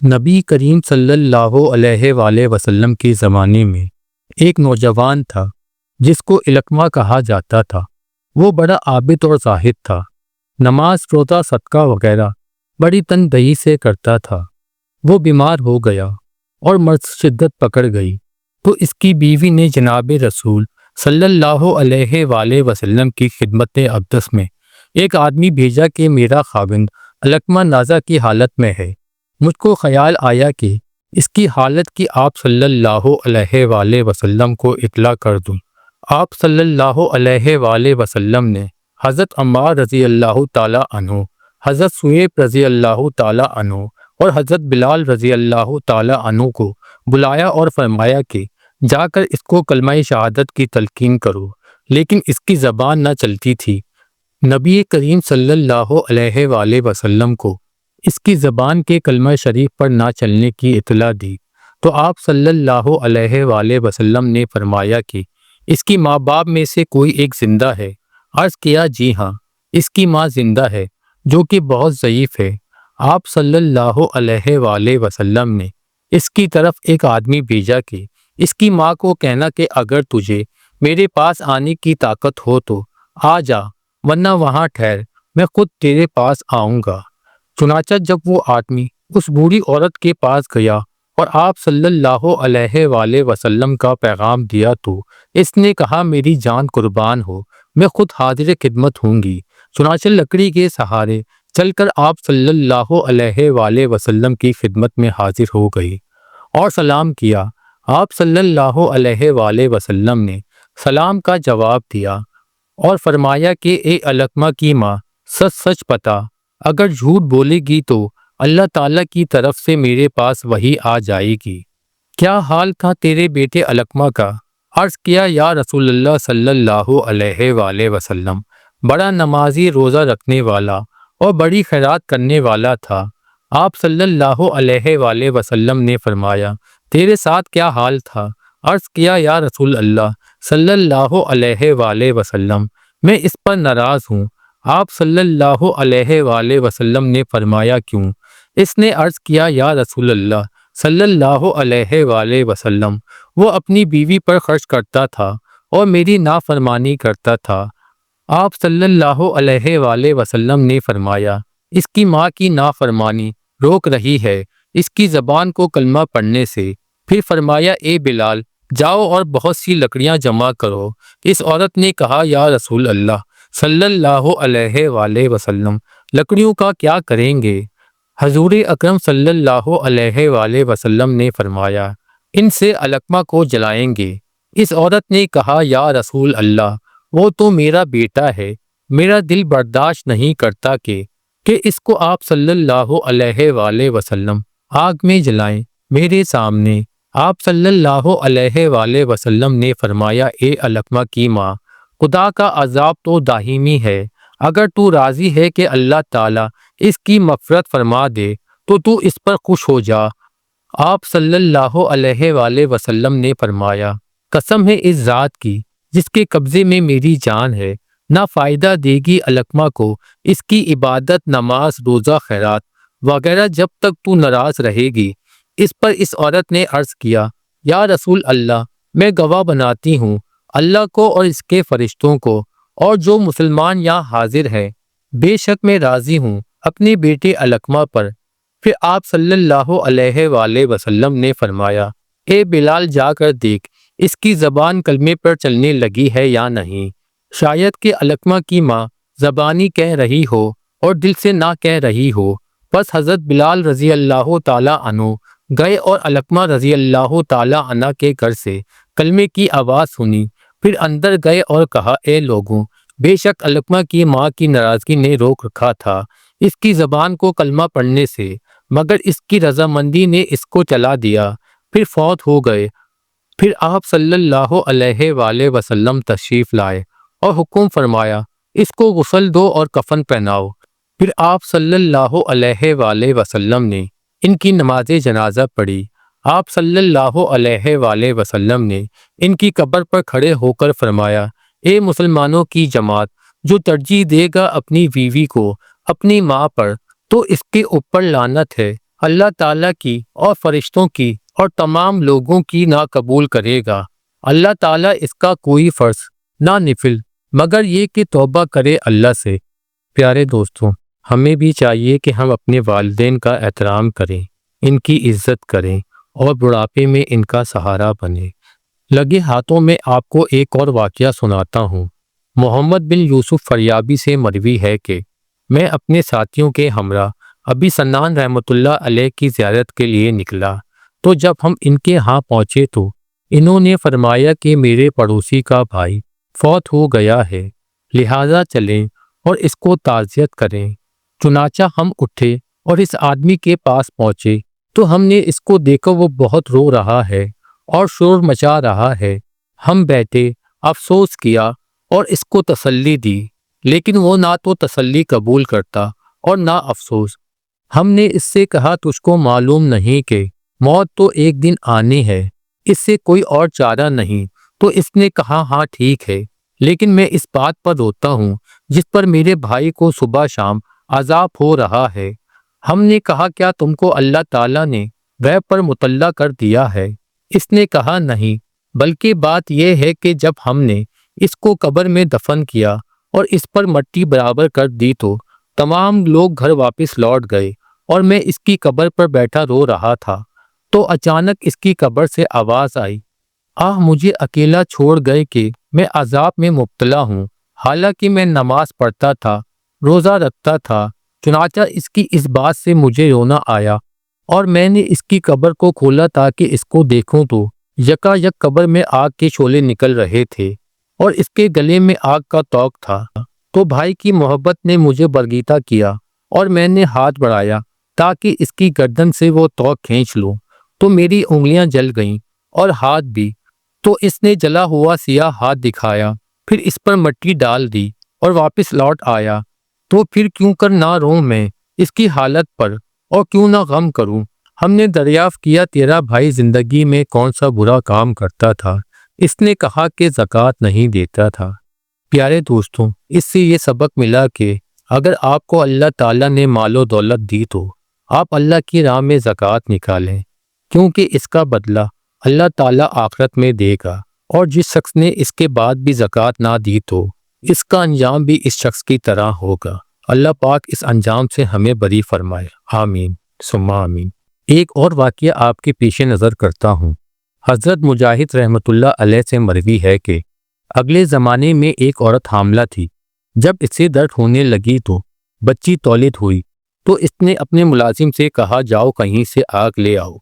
نبی کریم صلی اللہ علیہ وآلہ وسلم کے زمانے میں ایک نوجوان تھا جس کو علقمہ کہا جاتا تھا۔ وہ بڑا عابد اور زاہد تھا۔ نماز، روزہ، صدقہ وغیرہ بڑی تندہی سے کرتا تھا۔ وہ بیمار ہو گیا اور مرض شدت پکڑ گئی تو اس کی بیوی نے جناب رسول صلی اللہ علیہ وآلہ وسلم کی خدمت اقدس میں ایک آدمی بھیجا کہ میرا خاوند علقمہ نازع کی حالت میں ہے۔ مجھ کو خیال آیا کہ اس کی حالت کی آپ صلی اللہ علیہ وآلہ وسلم کو اطلاع کر دوں۔ آپ صلی اللہ علیہ وآلہ وسلم نے حضرت عمار رضی اللہ تعالیٰ عنہ، حضرت سہیب رضی اللہ تعالیٰ عنہ اور حضرت بلال رضی اللہ تعالیٰ عنہ کو بلایا اور فرمایا کہ جا کر اس کو کلمہ شہادت کی تلقین کرو، لیکن اس کی زبان نہ چلتی تھی۔ نبی کریم صلی اللہ علیہ وآلہ وسلم کو اس کی زبان کے کلمہ شریف پر نہ چلنے کی اطلاع دی تو آپ صلی اللہ علیہ وآلہ وسلم نے فرمایا کہ اس کی ماں باپ میں سے کوئی ایک زندہ ہے؟ عرض کیا جی ہاں، اس کی ماں زندہ ہے جو کہ بہت ضعیف ہے۔ آپ صلی اللہ علیہ وآلہ وسلم نے اس کی طرف ایک آدمی بھیجا کہ اس کی ماں کو کہنا کہ اگر تجھے میرے پاس آنے کی طاقت ہو تو آ جا، ورنہ وہاں ٹھہر، میں خود تیرے پاس آؤں گا۔ چنانچہ جب وہ آدمی اس بوڑھی عورت کے پاس گیا اور آپ صلی اللہ علیہ وآلہ وسلم کا پیغام دیا تو اس نے کہا میری جان قربان ہو، میں خود حاضر خدمت ہوں گی۔ چنانچہ لکڑی کے سہارے چل کر آپ صلی اللہ علیہ وآلہ وسلم کی خدمت میں حاضر ہو گئی اور سلام کیا۔ آپ صلی اللہ علیہ وآلہ وسلم نے سلام کا جواب دیا اور فرمایا کہ اے علقمہ کی ماں، سچ سچ بتا، اگر جھوٹ بولے گی تو اللہ تعالیٰ کی طرف سے میرے پاس وحی آ جائے گی۔ کیا حال تھا تیرے بیٹے علقمہ کا؟ عرض کیا یا رسول اللہ صلی اللہ علیہ وآلہ وسلم، بڑا نمازی، روزہ رکھنے والا اور بڑی خیرات کرنے والا تھا۔ آپ صلی اللہ علیہ وآلہ وسلم نے فرمایا تیرے ساتھ کیا حال تھا؟ عرض کیا یا رسول اللہ صلی اللہ علیہ وآلہ وسلم، میں اس پر ناراض ہوں۔ آپ صلی اللہ علیہ وآلہ وسلم نے فرمایا کیوں؟ اس نے عرض کیا یا رسول اللہ صلی اللہ علیہ وآلہ وسلم، وہ اپنی بیوی پر خرچ کرتا تھا اور میری نافرمانی کرتا تھا۔ آپ صلی اللہ علیہ وآلہ وسلم نے فرمایا اس کی ماں کی نافرمانی روک رہی ہے اس کی زبان کو کلمہ پڑھنے سے۔ پھر فرمایا اے بلال، جاؤ اور بہت سی لکڑیاں جمع کرو۔ اس عورت نے کہا یا رسول اللہ صلی اللہ علیہ وآلہ وسلم، لکڑیوں کا کیا کریں گے؟ حضور اکرم صلی اللہ علیہ وآلہ وسلم نے فرمایا ان سے علقمہ کو جلائیں گے۔ اس عورت نے کہا یا رسول اللہ، وہ تو میرا بیٹا ہے، میرا دل برداشت نہیں کرتا کہ اس کو آپ صلی اللہ علیہ وآلہ وسلم آگ میں جلائیں میرے سامنے۔ آپ صلی اللہ علیہ وآلہ وسلم نے فرمایا اے علقمہ کی ماں، خدا کا عذاب تو دائمی ہے، اگر تو راضی ہے کہ اللہ تعالیٰ اس کی مغفرت فرما دے تو اس پر خوش ہو جا۔ آپ صلی اللہ علیہ وآلہ وسلم نے فرمایا قسم ہے اس ذات کی جس کے قبضے میں میری جان ہے، نہ فائدہ دے گی علقمہ کو اس کی عبادت، نماز، روزہ، خیرات وغیرہ جب تک تو ناراض رہے گی۔ اس پر اس عورت نے عرض کیا یا رسول اللہ، میں گواہ بناتی ہوں اللہ کو اور اس کے فرشتوں کو اور جو مسلمان یہاں حاضر ہیں، بے شک میں راضی ہوں اپنے بیٹے علقمہ پر۔ پھر آپ صلی اللہ علیہ وآلہ وسلم نے فرمایا اے بلال، جا کر دیکھ اس کی زبان کلمے پر چلنے لگی ہے یا نہیں، شاید کہ علقمہ کی ماں زبانی کہہ رہی ہو اور دل سے نہ کہہ رہی ہو۔ بس حضرت بلال رضی اللہ تعالیٰ عنہ گئے اور علقمہ رضی اللہ تعالیٰ عنہ کے گھر سے کلمے کی آواز سنی، پھر اندر گئے اور کہا اے لوگوں، بے شک علقمہ کی ماں کی ناراضگی نے روک رکھا تھا اس کی زبان کو کلمہ پڑھنے سے، مگر اس کی رضامندی نے اس کو چلا دیا، پھر فوت ہو گئے۔ پھر آپ صلی اللہ علیہ وآلہ وسلم تشریف لائے اور حکم فرمایا اس کو غسل دو اور کفن پہناؤ۔ پھر آپ صلی اللہ علیہ وآلہ وسلم نے ان کی نماز جنازہ پڑھی۔ آپ صلی اللہ علیہ وآلہ وسلم نے ان کی قبر پر کھڑے ہو کر فرمایا اے مسلمانوں کی جماعت، جو ترجیح دے گا اپنی بیوی کو اپنی ماں پر تو اس کے اوپر لعنت ہے، اللہ تعالیٰ کی اور فرشتوں کی اور تمام لوگوں کی نہ قبول کرے گا۔ اللہ تعالیٰ اس کا کوئی فرض نہ نفل مگر یہ کہ توبہ کرے اللہ سے۔ پیارے دوستوں، ہمیں بھی چاہیے کہ ہم اپنے والدین کا احترام کریں، ان کی عزت کریں اور بڑھاپے میں ان کا سہارا بنیں۔ لگے ہاتھوں میں آپ کو ایک اور واقعہ سناتا ہوں۔ محمد بن یوسف فریابی سے مروی ہے کہ میں اپنے ساتھیوں کے ہمراہ ابی سنان رحمۃ اللہ علیہ کی زیارت کے لیے نکلا تو جب ہم ان کے ہاں پہنچے تو انہوں نے فرمایا کہ میرے پڑوسی کا بھائی فوت ہو گیا ہے، لہٰذا چلیں اور اس کو تعزیت کریں۔ چنانچہ ہم اٹھے اور اس آدمی کے پاس پہنچے تو ہم نے اس کو دیکھا وہ بہت رو رہا ہے اور شور مچا رہا ہے۔ ہم بیٹھے، افسوس کیا اور اس کو تسلی دی، لیکن وہ نہ تو تسلی قبول کرتا اور نہ افسوس۔ ہم نے اس سے کہا تجھ کو معلوم نہیں کہ موت تو ایک دن آنی ہے، اس سے کوئی اور چارہ نہیں؟ تو اس نے کہا ہاں ٹھیک ہے، لیکن میں اس بات پر روتا ہوں جس پر میرے بھائی کو صبح شام عذاب ہو رہا ہے۔ ہم نے کہا کیا تم کو اللہ تعالیٰ نے غیب پر مطلع کر دیا ہے؟ اس نے کہا نہیں، بلکہ بات یہ ہے کہ جب ہم نے اس کو قبر میں دفن کیا اور اس پر مٹی برابر کر دی تو تمام لوگ گھر واپس لوٹ گئے اور میں اس کی قبر پر بیٹھا رو رہا تھا تو اچانک اس کی قبر سے آواز آئی، آہ مجھے اکیلا چھوڑ گئے کہ میں عذاب میں مبتلا ہوں، حالانکہ میں نماز پڑھتا تھا، روزہ رکھتا تھا۔ چنانچہ اس کی اس بات سے مجھے رونا آیا اور میں نے اس کی قبر کو کھولا تاکہ اس کو دیکھوں تو یکا یک قبر میں آگ کے شعلے نکل رہے تھے اور اس کے گلے میں آگ کا توق تھا۔ تو بھائی کی محبت نے مجھے برگیتا کیا اور میں نے ہاتھ بڑھایا تاکہ اس کی گردن سے وہ توق کھینچ لوں تو میری انگلیاں جل گئیں اور ہاتھ بھی۔ تو اس نے جلا ہوا سیاہ ہاتھ دکھایا، پھر اس پر مٹی ڈال دی اور واپس لوٹ آیا۔ تو پھر کیوں کر نہ روں میں اس کی حالت پر اور کیوں نہ غم کروں؟ ہم نے دریافت کیا تیرا بھائی زندگی میں کون سا برا کام کرتا تھا؟ اس نے کہا کہ زکوٰۃ نہیں دیتا تھا۔ پیارے دوستوں، اس سے یہ سبق ملا کہ اگر آپ کو اللہ تعالیٰ نے مال و دولت دی تو آپ اللہ کی راہ میں زکوٰۃ نکالیں، کیونکہ اس کا بدلہ اللہ تعالیٰ آخرت میں دے گا، اور جس شخص نے اس کے بعد بھی زکوٰۃ نہ دی تو اس کا انجام بھی اس شخص کی طرح ہوگا۔ اللہ پاک اس انجام سے ہمیں بری فرمائے، آمین ثم آمین۔ ایک اور واقعہ آپ کے پیش نظر کرتا ہوں۔ حضرت مجاہد رحمۃ اللہ علیہ سے مروی ہے کہ اگلے زمانے میں ایک عورت حاملہ تھی۔ جب اس سے درد ہونے لگی تو بچی تولد ہوئی تو اس نے اپنے ملازم سے کہا جاؤ کہیں سے آگ لے آؤ۔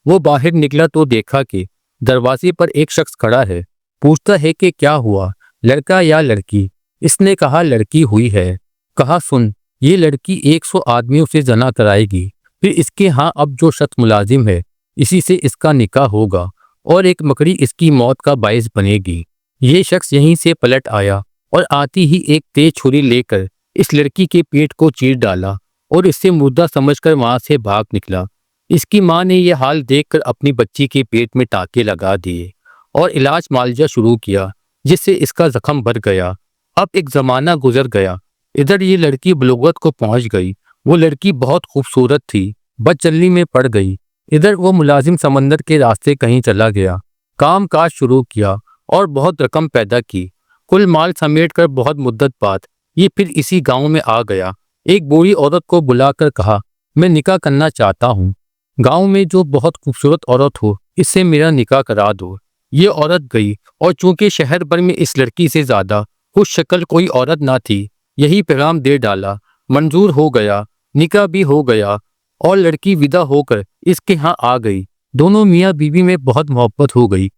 وہ باہر نکلا تو دیکھا کہ دروازے پر ایک شخص کھڑا ہے، پوچھتا ہے کہ کیا ہوا، لڑکا یا لڑکی؟ اس نے کہا لڑکی ہوئی ہے۔ کہا سن، یہ لڑکی 100 آدمیوں سے زنا کرائے گی، پھر اس کے ہاں اب جو شخص ملازم ہے اسی سے اس کا نکاح ہوگا اور ایک مکڑی اس کی موت کا باعث بنے گی۔ یہ شخص یہیں سے پلٹ آیا اور آتی ہی ایک تیز چھری لے کر اس لڑکی کے پیٹ کو چیر ڈالا اور اس سے مردہ سمجھ کر وہاں سے بھاگ نکلا۔ اس کی ماں نے یہ حال دیکھ کر اپنی بچی کے پیٹ میں ٹانکے لگا دیے اور علاج معالجہ شروع کیا، جس سے اس کا زخم بھر گیا۔ اب ایک زمانہ گزر گیا، ادھر یہ لڑکی بلوغت کو پہنچ گئی۔ وہ لڑکی بہت خوبصورت تھی، بد چلنی میں پڑ گئی۔ ادھر وہ ملازم سمندر کے راستے کہیں چلا گیا، کام کاج شروع کیا اور بہت رقم پیدا کی۔ کل مال سمیٹ کر بہت مدت بعد یہ پھر اسی گاؤں میں آ گیا۔ ایک بوڑھی عورت کو بلا کر کہا میں نکاح کرنا چاہتا ہوں، گاؤں میں جو بہت خوبصورت عورت ہو اس سے میرا نکاح کرا دو۔ یہ عورت گئی اور چونکہ شہر بھر میں اس لڑکی سے زیادہ خوش شکل کوئی عورت نہ تھی، یہی پیغام دے ڈالا، منظور ہو گیا، نکاح بھی ہو گیا اور لڑکی ودا ہو کر اس کے ہاں آ گئی۔ دونوں میاں بیوی میں بہت محبت ہو گئی۔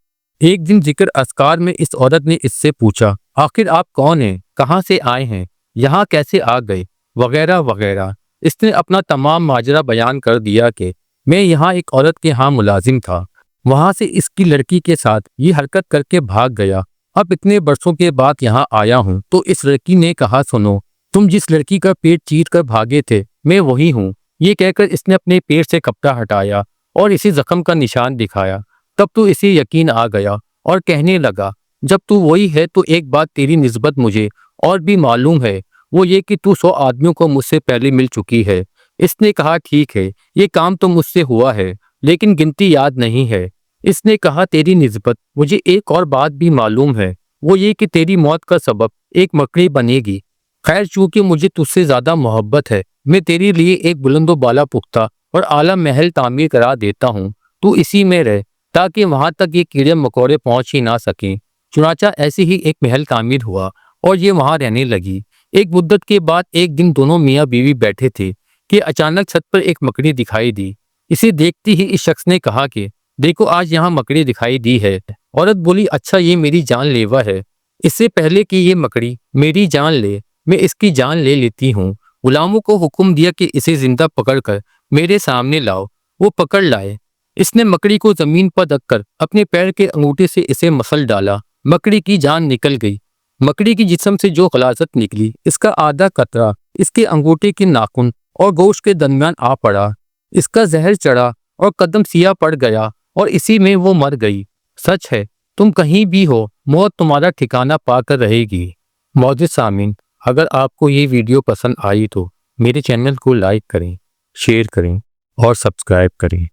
ایک دن ذکر اذکار میں اس عورت نے اس سے پوچھا آخر آپ کون ہیں، کہاں سے آئے ہیں، یہاں کیسے آ گئے، وغیرہ وغیرہ۔ اس نے اپنا تمام ماجرا بیان کر دیا کہ میں یہاں ایک عورت کے ہاں ملازم تھا، وہاں سے اس کی لڑکی کے ساتھ یہ حرکت کر کے بھاگ گیا، اب اتنے برسوں کے بعد یہاں آیا ہوں۔ تو اس لڑکی نے کہا سنو، تم جس لڑکی کا پیٹ چیر کر بھاگے تھے میں وہی ہوں۔ یہ کہہ کر اس نے اپنے پیٹ سے کپڑا ہٹایا اور اسی زخم کا نشان دکھایا۔ تب تو اسے یقین آ گیا اور کہنے لگا جب تو وہی ہے تو ایک بات تیری نسبت مجھے اور بھی معلوم ہے، وہ یہ کہ تو 100 آدمیوں کو مجھ سے پہلے مل چکی ہے، اس نے کہا ٹھیک ہے، یہ کام تو مجھ سے ہوا ہے لیکن گنتی یاد نہیں ہے۔ اس نے کہا تیری نسبت مجھے ایک اور بات بھی معلوم ہے، وہ یہ کہ تیری موت کا سبب ایک مکڑی بنے گی۔ خیر چونکہ مجھے تجھ سے زیادہ محبت ہے میں تیرے لیے ایک بلند و بالا پختہ اور اعلیٰ محل تعمیر کرا دیتا ہوں، تو اسی میں رہ تاکہ وہاں تک یہ کیڑے مکوڑے پہنچ ہی نہ سکیں۔ چنانچہ ایسے ہی ایک محل تعمیر ہوا اور یہ وہاں رہنے لگی۔ ایک مدت کے بعد ایک دن دونوں میاں بیوی بیٹھے تھے کہ اچانک چھت پر ایک مکڑی دکھائی دی۔ اسے دیکھتی ہی اس شخص نے کہا کہ دیکھو آج یہاں مکڑی دکھائی دی ہے۔ عورت بولی اچھا یہ میری جان لیوا ہے، اس سے پہلے کہ یہ مکڑی میری جان لے میں اس کی جان لے لیتی ہوں۔ غلاموں کو حکم دیا کہ اسے زندہ پکڑ کر میرے سامنے لاؤ۔ وہ پکڑ لائے۔ اس نے مکڑی کو زمین پر رکھ کر اپنے پیر کے انگوٹھے سے اسے مسل ڈالا۔ مکڑی کی جان نکل گئی۔ مکڑی کی جسم سے جو غلاظت نکلی اس کا آدھا قطرہ اس کے انگوٹھے کے ناخن اور گوشت کے درمیان آ پڑا۔ اس کا زہر چڑھا اور قدم سیاہ پڑ گیا اور اسی میں وہ مر گئی۔ سچ ہے تم کہیں بھی ہو موت تمہارا ٹھکانہ پا کر رہے گی۔ معزز سامعین، اگر آپ کو یہ ویڈیو پسند آئی تو میرے چینل کو لائک کریں، شیئر کریں اور سبسکرائب کریں۔